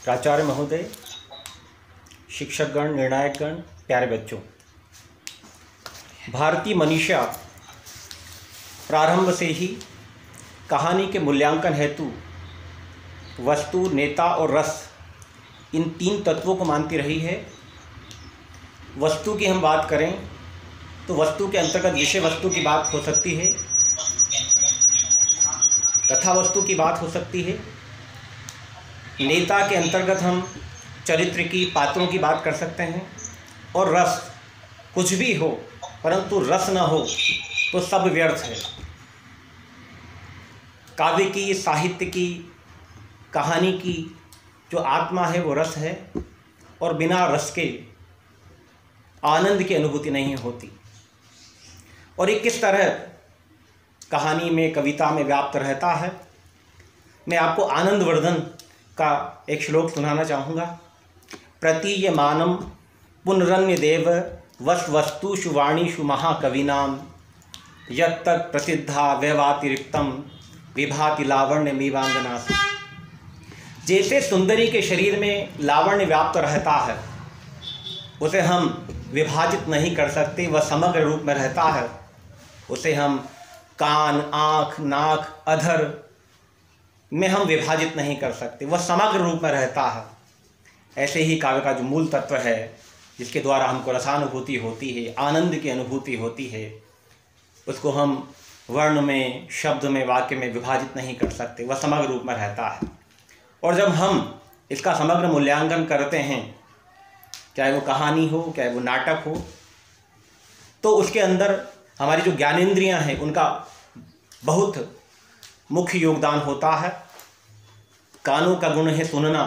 प्राचार्य महोदय, शिक्षकगण, निर्णायकगण, प्यारे बच्चों, भारतीय मनीषा प्रारंभ से ही कहानी के मूल्यांकन हेतु वस्तु, नेता और रस, इन तीन तत्वों को मानती रही है। वस्तु की हम बात करें तो वस्तु के अंतर्गत विषय वस्तु की बात हो सकती है, कथा वस्तु की बात हो सकती है। नेता के अंतर्गत हम चरित्र की, पात्रों की बात कर सकते हैं। और रस, कुछ भी हो परंतु रस न हो तो सब व्यर्थ है। काव्य की, साहित्य की, कहानी की जो आत्मा है वो रस है, और बिना रस के आनंद की अनुभूति नहीं होती। और ये किस तरह कहानी में, कविता में व्याप्त रहता है, मैं आपको आनंदवर्धन का एक श्लोक सुनाना चाहूँगा। प्रतीयमानं पुनरन्यदेव वस्तुषु वाणीषु महाकवीनां यत्तत् प्रसिद्धा व्यवातिरिक्तं विभाति लावण्यमीवांगनासु। जैसे सुंदरी के शरीर में लावण्य व्याप्त रहता है, उसे हम विभाजित नहीं कर सकते, वह समग्र रूप में रहता है। उसे हम कान, आँख, नाक, अधर में हम विभाजित नहीं कर सकते, वह समग्र रूप में रहता है। ऐसे ही काव्य का जो मूल तत्व है, जिसके द्वारा हमको रसानुभूति होती है, आनंद की अनुभूति होती है, उसको हम वर्ण में, शब्द में, वाक्य में विभाजित नहीं कर सकते, वह समग्र रूप में रहता है। और जब हम इसका समग्र मूल्यांकन करते हैं, चाहे वो कहानी हो, चाहे वो नाटक हो, तो उसके अंदर हमारी जो ज्ञानेंद्रियां हैं उनका बहुत मुख्य योगदान होता है। कानों का गुण है सुनना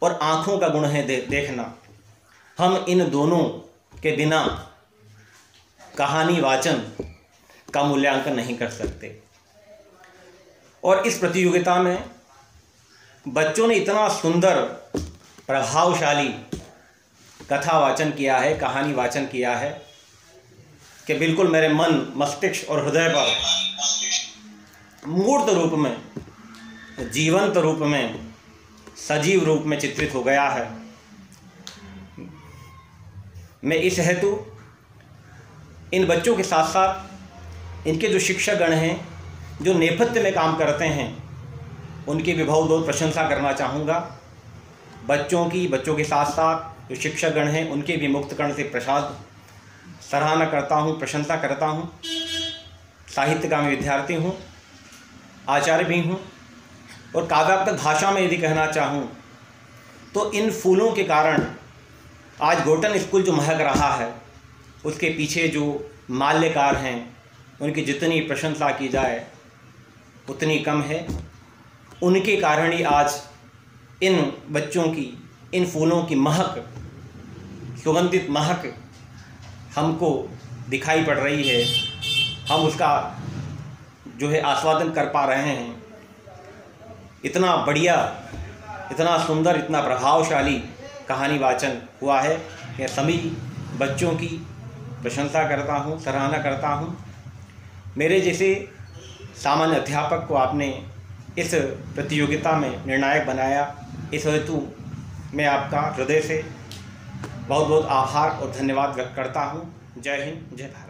और आँखों का गुण है देखना। हम इन दोनों के बिना कहानी वाचन का मूल्यांकन नहीं कर सकते। और इस प्रतियोगिता में बच्चों ने इतना सुंदर, प्रभावशाली कथा वाचन किया है, कहानी वाचन किया है कि बिल्कुल मेरे मन, मस्तिष्क और हृदय पर मूर्त रूप में, जीवंत रूप में, सजीव रूप में चित्रित हो गया है। मैं इस हेतु इन बच्चों के साथ साथ इनके जो शिक्षकगण हैं, जो नेपथ्य में काम करते हैं, उनकी भी बहुत प्रशंसा करना चाहूँगा। बच्चों के साथ साथ जो शिक्षकगण हैं उनके भी मुक्तकर्ण से प्रसाद सराहना करता हूँ, प्रशंसा करता हूँ। साहित्य का मैं विद्यार्थी हूँ, आचार्य भी हूँ। और काव्यात्मक भाषा में यदि कहना चाहूँ तो इन फूलों के कारण आज गोटन स्कूल जो महक रहा है, उसके पीछे जो माल्यकार हैं उनकी जितनी प्रशंसा की जाए उतनी कम है। उनके कारण ही आज इन बच्चों की, इन फूलों की महक, सुगंधित महक हमको दिखाई पड़ रही है। हम उसका जो है आस्वादन कर पा रहे हैं। इतना बढ़िया, इतना सुंदर, इतना प्रभावशाली कहानी वाचन हुआ है। मैं सभी बच्चों की प्रशंसा करता हूँ, सराहना करता हूँ। मेरे जैसे सामान्य अध्यापक को आपने इस प्रतियोगिता में निर्णायक बनाया, इस हेतु मैं आपका हृदय से बहुत बहुत आभार और धन्यवाद व्यक्त करता हूँ। जय हिंद, जय भारत।